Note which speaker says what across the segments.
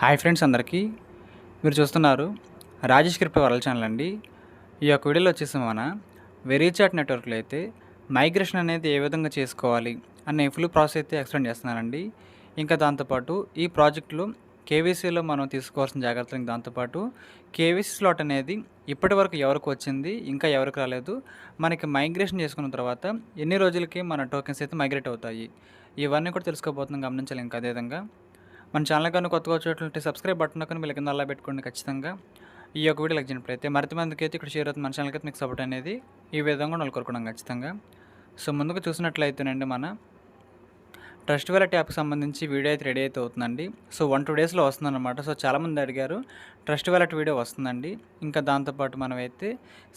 Speaker 1: Hi friends అందరికీ. మీరు చూస్తున్నారు రాజేష్ కృప వరల్డ్ ఛానల్ అండి. ఈ యొక్క వీడియోలో వచ్చేసి మన వెరీచాట్ నెట్వర్క్లో అయితే మైగ్రేషన్ అనేది ఏ విధంగా చేసుకోవాలి అనే ఫుల్ ప్రాసెస్ అయితే ఎక్స్ప్లెయిన్ చేస్తున్నానండి. ఇంకా దాంతోపాటు ఈ ప్రాజెక్టులో కేవీసీలో మనం తీసుకోవాల్సిన జాగ్రత్తలు, దాంతోపాటు కేవీసీ స్లాట్ అనేది ఇప్పటి వరకు ఎవరికి వచ్చింది, ఇంకా ఎవరికి రాలేదు, మనకి మైగ్రేషన్ చేసుకున్న తర్వాత ఎన్ని రోజులకి మన టోకెన్స్ అయితే మైగ్రేట్ అవుతాయి, ఇవన్నీ కూడా తెలుసుకోబోతున్నాం, గమనించాలి. ఇంకా అదేవిధంగా మన ఛానల్ కానీ కొత్తగా వచ్చేటట్లయితే సబ్స్క్రైబ్ బటన్ కానీ వీళ్ళ కింద అలా పెట్టుకోండి. ఖచ్చితంగా ఈ యొక్క వీడియో లైక్ చేసినట్లయితే మరింత మందికి అయితే ఇక్కడ షేర్ అవుతుంది. మన ఛానల్కి అయితే మీకు సపోర్ట్ అనేది ఈ విధంగా వాళ్ళు కోరుకున్నాం ఖచ్చితంగా. సో ముందుగా చూసినట్లయితేనండి, మన ట్రస్ట్ వాలెట్ యాప్కి సంబంధించి వీడియో అయితే రెడీ అయితే అవుతుందండి. సో 1-2 డేస్లో వస్తుందన్నమాట. సో చాలామంది అడిగారు, ట్రస్ట్ వాలెట్ వీడియో వస్తుందండి. ఇంకా దాంతోపాటు మనమైతే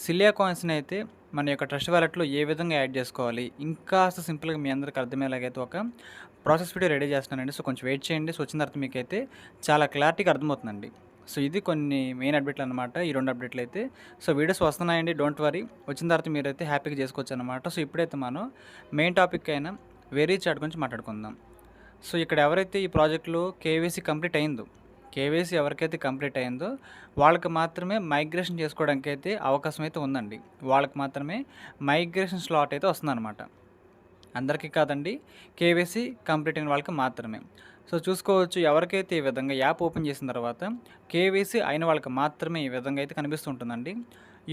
Speaker 1: సిలియా కాయిన్స్ని అయితే మన యొక్క ట్రస్ట్ వాలెట్లో ఏ విధంగా యాడ్ చేసుకోవాలి, ఇంకా సింపుల్గా మీ అందరికి అర్థమయ్యేలాగైతే ఒక ప్రాసెస్ వీడియో రెడీ చేస్తున్నానండి. సో కొంచెం వెయిట్ చేయండి. సో వచ్చిన తర్వాత మీకైతే చాలా క్లారిటీగా అర్థమవుతుందండి. సో ఇది కొన్ని మెయిన్ అప్డేట్లు అనమాట, ఈ 2 అప్డేట్లు అయితే. సో వీడియోస్ వస్తున్నాయండి, డోంట్ వరీ. వచ్చిన తర్వాత మీరైతే హ్యాపీగా చేసుకోవచ్చు అనమాట. సో ఇప్పుడైతే మనం మెయిన్ టాపిక్ అయినా వెరీచాట్ గురించి మాట్లాడుకుందాం. సో ఇక్కడ ఎవరైతే ఈ ప్రాజెక్టులో కేవైసీ కంప్లీట్ అయిందో, కేవైసీ ఎవరికైతే కంప్లీట్ అయిందో వాళ్ళకి మాత్రమే మైగ్రేషన్ చేసుకోవడానికి అయితే అవకాశం అయితే ఉందండి. వాళ్ళకి మాత్రమే మైగ్రేషన్ స్లాట్ అయితే వస్తుందన్నమాట, అందరికీ కాదండి. కేవైసీ కంప్లీట్ అయిన వాళ్ళకి మాత్రమే. సో చూసుకోవచ్చు, ఎవరికైతే ఈ విధంగా యాప్ ఓపెన్ చేసిన తర్వాత కేవైసీ అయిన వాళ్ళకి మాత్రమే ఈ విధంగా అయితే కనిపిస్తుంటుందండి.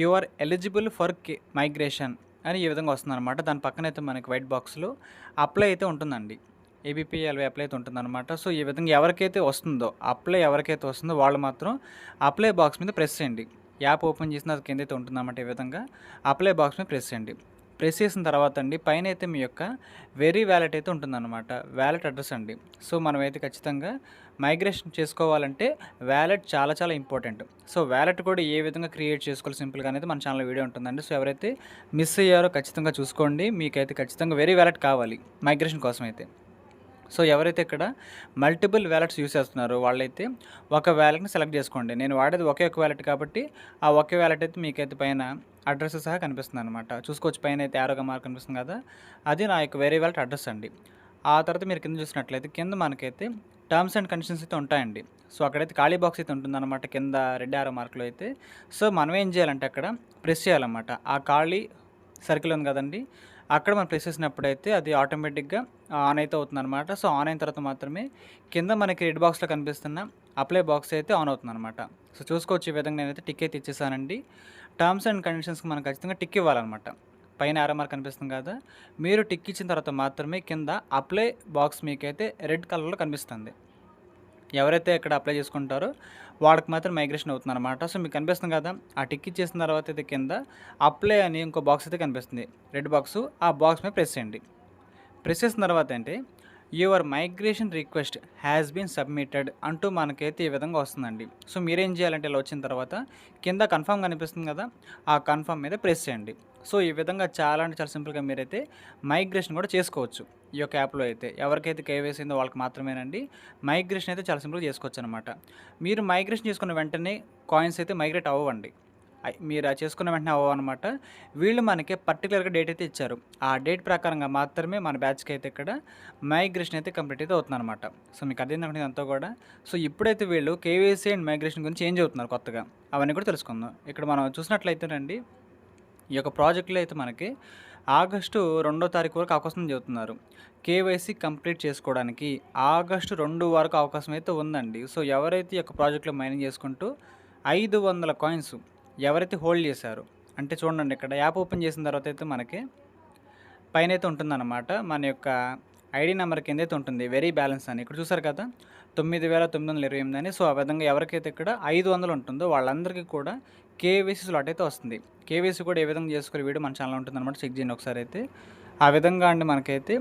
Speaker 1: You are eligible for migration అని ఈ విధంగా వస్తుందన్నమాట. దాని పక్కనైతే మనకి వైట్ బాక్స్లో అప్లై అయితే ఉంటుందండి, ఏబిపిఎల్వై అప్లై అయితే ఉంటుందన్నమాట. సో ఈ విధంగా ఎవరికైతే వస్తుందో, ఎవరికైతే వస్తుందో వాళ్ళు మాత్రం అప్లై బాక్స్ మీద ప్రెస్ చేయండి. యాప్ ఓపెన్ చేసిన అది కింద అయితే ఉంటుందన్నమాట. ఈ విధంగా అప్లై బాక్స్ మీద ప్రెస్ చేయండి. ప్రెస్ చేసిన తర్వాత అండి, పైన అయితే మీ యొక్క వెరీ వ్యాలెట్ అయితే ఉంటుందన్నమాట, వ్యాలెట్ అడ్రస్ అండి. సో మనమైతే ఖచ్చితంగా మైగ్రేషన్ చేసుకోవాలంటే వ్యాలెట్ చాలా చాలా ఇంపార్టెంట్. సో వ్యాలెట్ కూడా ఏ విధంగా క్రియేట్ చేసుకోవాలి సింపుల్గా అనేది మన ఛానల్ వీడియో ఉంటుందండి. సో ఎవరైతే మిస్ అయ్యారో ఖచ్చితంగా చూసుకోండి. మీకైతే ఖచ్చితంగా వెరీ వ్యాలెట్ కావాలి మైగ్రేషన్ కోసం అయితే. సో ఎవరైతే ఇక్కడ మల్టిపుల్ వ్యాలెట్స్ యూస్ చేస్తున్నారో వాళ్ళైతే ఒక వ్యాలెట్ని సెలెక్ట్ చేసుకోండి. నేను వాడేది ఒకే ఒక వ్యాలెట్ కాబట్టి ఆ ఒకే వ్యాలెట్ అయితే మీకైతే పైన అడ్రస్ సహా కనిపిస్తుంది అనమాట. చూసుకోవచ్చు, పైన అయితే యారోగా మార్క్ కనిపిస్తుంది కదా, అది నా యొక్క వేరే వ్యాలెట్ అడ్రస్ అండి. ఆ తర్వాత మీరు కింద చూసినట్లయితే కింద మనకైతే టర్మ్స్ అండ్ కండిషన్స్ అయితే ఉంటాయండి. సో అక్కడైతే ఖాళీ బాక్స్ అయితే ఉంటుందన్నమాట, కింద రెడ్ యారో మార్క్లో అయితే. సో మనం ఏం చేయాలంటే అక్కడ ప్రెస్ చేయాలన్నమాట. ఆ ఖాళీ సర్కిల్ ఉంది కదండి, అక్కడ మనం ప్రెస్ చేసినప్పుడైతే అది ఆటోమేటిక్గా ఆన్ అయితే అవుతుందన్నమాట. సో ఆన్ అయిన తర్వాత మాత్రమే కింద మనకి రెడ్ బాక్స్లో కనిపిస్తున్న అప్లై బాక్స్ అయితే ఆన్ అవుతుందన్నమాట. సో చూసుకోవచ్చు, ఈ విధంగా నేనైతే టిక్ అయితే ఇచ్చేసానండి. టర్మ్స్ అండ్ కండిషన్స్కి మనం ఖచ్చితంగా టిక్ ఇవ్వాలన్నమాట. పైన యారో మార్క్ కనిపిస్తుంది కదా, మీరు టిక్ ఇచ్చిన తర్వాత మాత్రమే కింద అప్లై బాక్స్ మీకైతే రెడ్ కలర్లో కనిపిస్తుంది. ఎవరైతే ఇక్కడ అప్లై చేసుకుంటారో వాళ్ళకి మాత్రం మైగ్రేషన్ అవుతుంది అనమాట. సో మీకు కనిపిస్తుంది కదా, ఆ టిక్ ఇచ్చేసిన తర్వాత అయితే కింద అప్లై అని ఇంకో బాక్స్ అయితే కనిపిస్తుంది, రెడ్ బాక్స్. ఆ బాక్స్ మీద ప్రెస్ చేయండి. ప్రెస్ చేసిన తర్వాత అంటే your migration request has been submitted అంటూ మనకైతే ఈ విధంగా వస్తుందండి. సో మీరేం చేయాలంటే ఇలా వచ్చిన తర్వాత కింద కన్ఫర్మ్ కనిపిస్తుంది కదా, ఆ కన్ఫర్మ్ మీద ప్రెస్ చేయండి. సో ఈ విధంగా చాలా అంటే చాలా సింపుల్గా మీరైతే మైగ్రేషన్ కూడా చేసుకోవచ్చు ఈ యొక్క యాప్లో అయితే. ఎవరికైతే కేవైసీ ఉందో వాళ్ళకి మాత్రమేనండి మైగ్రేషన్ అయితే చాలా సింపుల్గా చేసుకోవచ్చు అనమాట. మీరు మైగ్రేషన్ చేసుకున్న వెంటనే కాయిన్స్ అయితే మైగ్రేట్ అవ్వండి. మీరు చేసుకున్న వెంటనే అవ్వనమాట. వీళ్ళు మనకి పర్టికులర్గా డేట్ అయితే ఇచ్చారు. ఆ డేట్ ప్రకారంగా మాత్రమే మన బ్యాచ్కి అయితే ఇక్కడ మైగ్రేషన్ అయితే కంప్లీట్ అయితే అవుతుందన్నమాట. సో మీకు అర్థమైంది అంతా కూడా. సో ఇప్పుడైతే వీళ్ళు కేవైసీ అండ్ మైగ్రేషన్ గురించి చేంజ్ అవుతున్నారు కొత్తగా, అవన్నీ కూడా తెలుసుకుందాం. ఇక్కడ మనం చూసినట్లయితేనండి, ఈ యొక్క ప్రాజెక్టులో అయితే మనకి ఆగస్టు 2వ తారీఖు వరకు అవకాశం చెబుతున్నారు కేవైసీ కంప్లీట్ చేసుకోవడానికి. ఆగస్టు 2 వరకు అవకాశం అయితే ఉందండి. సో ఎవరైతే ఈ యొక్క ప్రాజెక్టులో మైనింగ్ చేసుకుంటూ 500 కాయిన్స్ ఎవరైతే హోల్డ్ చేశారో, అంటే చూడండి, ఇక్కడ యాప్ ఓపెన్ చేసిన తర్వాత అయితే మనకి పైన అయితే ఉంటుందన్నమాట, మన యొక్క ఐడి నెంబర్ కింద అయితే ఉంటుంది వెరీ బ్యాలెన్స్ అని. ఇక్కడ చూసారు కదా 9928 అని. సో ఆ విధంగా ఎవరికైతే ఇక్కడ 500 ఉంటుందో వాళ్ళందరికీ కూడా కేవైసీ స్లాట్ అయితే వస్తుంది. కేవైసీ కూడా ఏ విధంగా చేసుకునే వీడియో మన ఛానల్ ఉంటుందన్నమాట, చెక్ చేయండి ఒకసారి అయితే. ఆ విధంగా అండి మనకైతే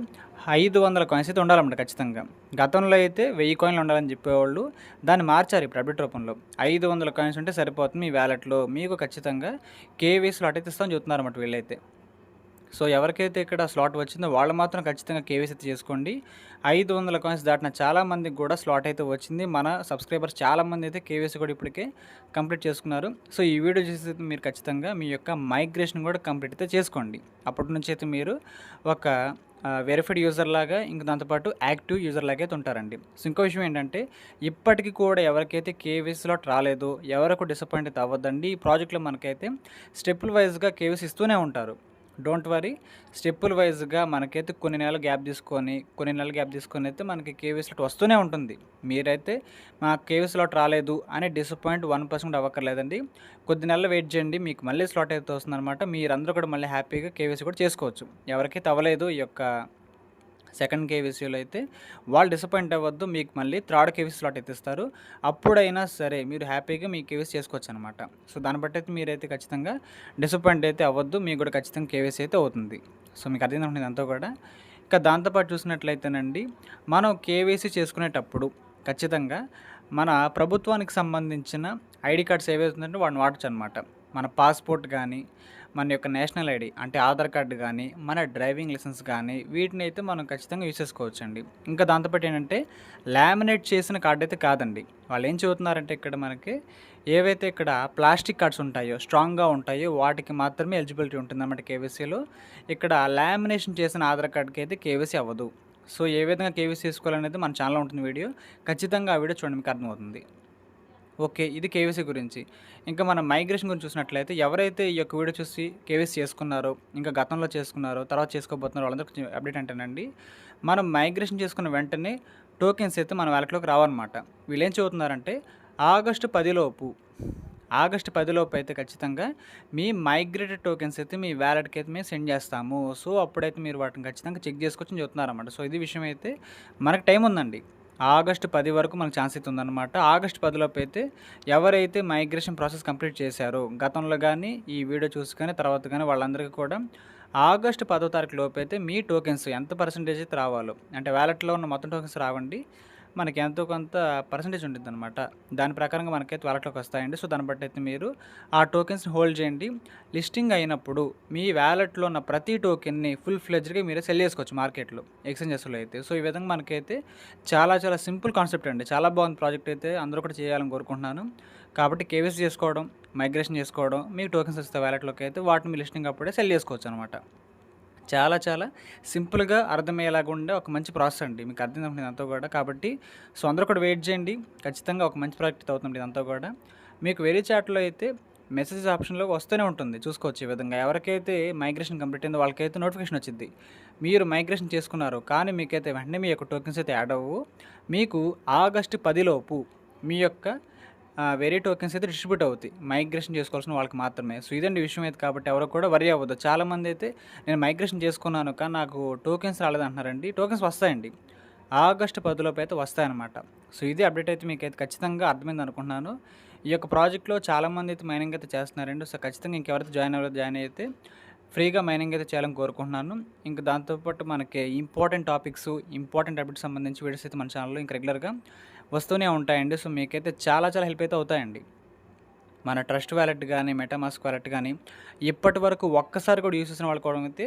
Speaker 1: 500 కాయిన్స్ అయితే ఉండాలన్నమాట ఖచ్చితంగా. గతంలో అయితే 1000 కాయిన్లు ఉండాలని చెప్పేవాళ్ళు, దాన్ని మార్చారు ఇప్పుడు అప్డేట్ రూపంలో. 500 కాయిన్స్ ఉంటే సరిపోతుంది మీ వ్యాలెట్లో, మీకు ఖచ్చితంగా కేవైసీ స్లాట్ అయితే ఇస్తామని చెప్తున్నారన్నమాట వీళ్ళైతే. సో ఎవరికైతే ఇక్కడ స్లాట్ వచ్చిందో వాళ్ళు మాత్రం ఖచ్చితంగా కేవైసీ అయితే చేసుకోండి. 500 కాయిన్స్ దాటిన చాలామందికి కూడా స్లాట్ అయితే వచ్చింది. మన సబ్స్క్రైబర్స్ చాలామంది అయితే కేవైసీ కూడా ఇప్పటికే కంప్లీట్ చేసుకున్నారు. సో ఈ వీడియో చూసి మీరు ఖచ్చితంగా మీ యొక్క మైగ్రేషన్ కూడా కంప్లీట్ అయితే చేసుకోండి. అప్పటి నుంచి అయితే మీరు ఒక వెరిఫైడ్ యూజర్ లాగా ఇంక దాంతోపాటు యాక్టివ్ యూజర్ లాగా అయితే ఉంటారండి. సో ఇంకో విషయం ఏంటంటే ఇప్పటికీ కూడా ఎవరికైతే కేవైసీ స్లాట్ రాలేదో ఎవరికి డిసప్పాయింట్ అయితే అవ్వద్దండి. ఈ ప్రాజెక్ట్లో మనకైతే స్టెప్పుల వైజ్గా కేవైసీ ఇస్తూనే ఉంటారు. డోంట్ వరీ, స్టెప్పుల వైజ్గా మనకైతే కొన్ని నెలలు గ్యాప్ తీసుకొని అయితే మనకి కేవీ స్లాట్ వస్తూనే ఉంటుంది. మీరైతే మా కేవీ స్లాట్ రాలేదు అని డిసప్పాయింట్ 1% అవ్వక్కర్లేదండి. కొద్ది నెలలు వెయిట్ చేయండి, మీకు మళ్ళీ స్లాట్ అయితే వస్తుందన్నమాట. మీరందరూ కూడా మళ్ళీ హ్యాపీగా కేవైసీ కూడా చేసుకోవచ్చు. ఎవరికైతే అవ్వలేదు ఈ యొక్క సెకండ్ కేవీసీలో అయితే వాళ్ళు డిసప్పాయింట్ అవ్వద్దు, మీకు మళ్ళీ థర్డ్ కేవీసీ స్లాట్ అయితే ఇస్తారు. అప్పుడైనా సరే మీరు హ్యాపీగా మీ కేవీసీ చేసుకోవచ్చు అనమాట. సో దాన్ని బట్టి అయితే మీరైతే ఖచ్చితంగా డిసప్పాయింట్ అయితే అవ్వద్దు, మీకు కూడా ఖచ్చితంగా కేవీసీ అయితే అవుతుంది. సో మీకు అర్థమైంది అంతా కూడా. ఇక దాంతోపాటు చూసినట్లయితేనండి, మనం కేవీసీ చేసుకునేటప్పుడు ఖచ్చితంగా మన ప్రభుత్వానికి సంబంధించిన ఐడి కార్డ్స్ ఏవైతే ఉందంటే వాటిని వాడచ్చు అనమాట. మన పాస్పోర్ట్ కానీ, మన యొక్క నేషనల్ ఐడి అంటే ఆధార్ కార్డు కానీ, మన డ్రైవింగ్ లైసెన్స్ కానీ వీటిని అయితే మనం ఖచ్చితంగా యూజ్ చేసుకోవచ్చండి. ఇంకా దాంతోపాటు ఏంటంటే లామినేట్ చేసిన కార్డు అయితే కాదండి. వాళ్ళు ఏం చెబుతున్నారంటే ఇక్కడ మనకి ఏవైతే ఇక్కడ ప్లాస్టిక్ కార్డ్స్ ఉంటాయో, స్ట్రాంగ్గా ఉంటాయో వాటికి మాత్రమే ఎలిజిబిలిటీ ఉంటుందన్నమాట కేవైసీలో. ఇక్కడ లామినేషన్ చేసిన ఆధార్ కార్డుకి అయితే కేవైసీ అవ్వదు. సో ఏ విధంగా కేవైసీ చేసుకోవాలనేది మన ఛానల్లో ఉంటుంది వీడియో. ఖచ్చితంగా ఆ వీడియో చూడండి, మీకు అర్థమవుతుంది. ఓకే, ఇది కేవైసీ గురించి. ఇంకా మనం మైగ్రేషన్ గురించి చూసినట్లయితే ఎవరైతే ఈ యొక్క వీడియో చూసి కేవైసీ చేసుకున్నారో, ఇంకా గతంలో చేసుకున్నారో, తర్వాత చేసుకోబోతున్నారో వాళ్ళందరికీ అప్డేట్ అంటేనండి, మనం మైగ్రేషన్ చేసుకున్న వెంటనే టోకెన్స్ అయితే మన వ్యాలెట్లోకి రావన్నమాట. వీళ్ళు ఏం చెబుతున్నారంటే ఆగస్టు 10 లోపు అయితే ఖచ్చితంగా మీ మైగ్రేటెడ్ టోకెన్స్ అయితే మీ వ్యాలెట్కి అయితే మేము సెండ్ చేస్తాము. సో అప్పుడైతే మీరు వాటిని ఖచ్చితంగా చెక్ చేసుకొచ్చి చెబుతున్నారన్నమాట. సో ఇది విషయం అయితే మనకు టైం ఉందండి. ఆగస్టు 10 వరకు మనకు ఛాన్స్ అయితే ఉందన్నమాట. ఆగస్టు 10 లోపు అయితే ఎవరైతే మైగ్రేషన్ ప్రాసెస్ కంప్లీట్ చేశారో గతంలో కానీ ఈ వీడియో చూసి కానీ తర్వాత కానీ వాళ్ళందరికీ కూడా ఆగస్టు 10వ తారీఖు లోపు అయితే మీ టోకెన్స్ ఎంత పర్సెంటేజ్ అయితే రావాలో, అంటే వ్యాలెట్లో ఉన్న మొత్తం టోకెన్స్ రావండి, మనకి ఎంతో కొంత పర్సెంటేజ్ ఉంటుందన్నమాట. దాని ప్రకారంగా మనకైతే వ్యాలెట్లోకి వస్తాయండి. సో దాన్ని బట్టి అయితే మీరు ఆ టోకెన్స్ని హోల్డ్ చేయండి. లిస్టింగ్ అయినప్పుడు మీ వ్యాలెట్లో ఉన్న ప్రతి టోకెన్ని ఫుల్ ఫ్లెడ్జ్గా మీరే సెల్ చేసుకోవచ్చు మార్కెట్లో, ఎక్స్చేంజెస్లో అయితే. సో ఈ విధంగా మనకైతే చాలా చాలా సింపుల్ కాన్సెప్ట్ అండి. చాలా బాగుంది ప్రాజెక్ట్ అయితే, అందరూ కూడా చేయాలని కోరుకుంటున్నాను. కాబట్టి కేవైసీ చేసుకోవడం, మైగ్రేషన్ చేసుకోవడం, మీకు టోకెన్స్ వస్తే వ్యాలెట్లోకి అయితే వాటిని మీ లిస్టింగ్ అప్పుడే సెల్ చేసుకోవచ్చు అనమాట. చాలా చాలా సింపుల్గా అర్థమయ్యేలాగా ఉండే ఒక మంచి ప్రాసెస్ అండి. మీకు అర్థమవుతుంది ఇదంతా కూడా. కాబట్టి సో అందరూ కూడా వెయిట్ చేయండి, ఖచ్చితంగా ఒక మంచి ప్రాజెక్ట్ అవుతుంది ఇదంతా కూడా. మీకు వెరీ చాట్లో అయితే మెసేజ్ ఆప్షన్లో వస్తూనే ఉంటుంది, చూసుకోవచ్చు. ఈ విధంగా ఎవరికైతే మైగ్రేషన్ కంప్లీట్ అయిందో వాళ్ళకైతే నోటిఫికేషన్ వచ్చింది, మీరు మైగ్రేషన్ చేసుకున్నారు కానీ మీకైతే వెంటనే మీ యొక్క టోకెన్స్ అయితే యాడ్ అవ్వవు. మీకు ఆగస్టు 10 లోపు మీ యొక్క వేరే టోకెన్స్ అయితే డిస్ట్రిబ్యూట్ అవుతాయి మైగ్రేషన్ చేసుకోవాల్సిన వాళ్ళకి మాత్రమే. సో ఇదండి విషయం అయితే. కాబట్టి ఎవరు కూడా వరీ అవ్వద్దు. చాలామంది అయితే నేను మైగ్రేషన్ చేసుకున్నాను కానీ నాకు టోకెన్స్ రాలేదంటున్నారండి. టోకెన్స్ వస్తాయండి, ఆగస్టు 10 లోపు అయితే వస్తాయన్నమాట. సో ఇది అప్డేట్ అయితే మీకైతే ఖచ్చితంగా అర్థమైంది అనుకుంటున్నాను. ఈ యొక్క ప్రాజెక్ట్లో చాలామంది అయితే మైనింగ్ అయితే చేస్తున్నారండి. సో ఖచ్చితంగా ఇంకెవరైతే జాయిన్ అయితే ఫ్రీగా మైనింగ్ అయితే చేయాలని కోరుకుంటున్నాను. ఇంకా దాంతోపాటు మనకి ఇంపార్టెంట్ టాపిక్స్, ఇంపార్టెంట్ అప్డేట్స్ సంబంధించి వీడియోస్ అయితే మన ఛానల్లో ఇంకా రెగ్యులర్గా వస్తూనే ఉంటాయండి. సో మీకైతే చాలా చాలా హెల్ప్ అయితే అవుతాయండి. మన ట్రస్ట్ వ్యాలెట్ కానీ, మెటామాస్క్ వ్యాలెట్ కానీ ఇప్పటి వరకు ఒక్కసారి కూడా యూస్ చేసిన వాళ్ళు కూడా అయితే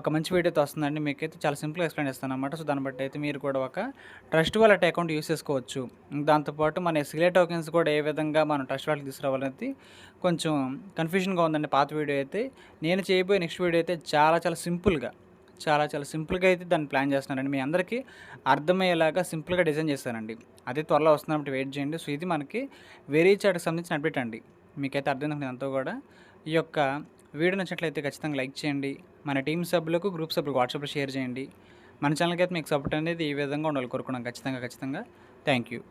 Speaker 1: ఒక మంచి వీడియో అయితే వస్తుందండి. మీకైతే చాలా సింపుల్గా ఎక్స్ప్లెయిన్ చేస్తాను అనమాట. సో దాన్ని బట్టి అయితే మీరు కూడా ఒక ట్రస్ట్ వ్యాలెట్ అకౌంట్ యూస్ చేసుకోవచ్చు. దాంతోపాటు మన సిలే టోకెన్స్ కూడా ఏ విధంగా మనం ట్రస్ట్ వ్యాలెట్ తీసుకురావాలనేది కొంచెం కన్ఫ్యూజన్గా ఉందండి పాత వీడియో అయితే. నేను చేయబోయే నెక్స్ట్ వీడియో అయితే చాలా చాలా సింపుల్గా అయితే దాన్ని ప్లాన్ చేస్తున్నానండి. మీ అందరికీ అర్థమయ్యేలాగా సింపుల్గా డిజైన్ చేస్తానండి. అదే త్వరలో వస్తున్నప్పుడు వెయిట్ చేయండి. సో ఇది మనకి వెరీ చాట్కి సంబంధించిన అప్డేట్ అండి. మీకైతే అర్థమైంది అంతా కూడా. ఈ యొక్క వీడియో నచ్చినట్లయితే ఖచ్చితంగా లైక్ చేయండి. మన టీం సభ్యులకు, గ్రూప్ సభ్యులకు వాట్సాప్లో షేర్ చేయండి. మన ఛానల్కి అయితే మీకు సపోర్ట్ అనేది ఈ విధంగా ఉండాలి కోరుకున్నాం. ఖచ్చితంగా థ్యాంక్ యూ.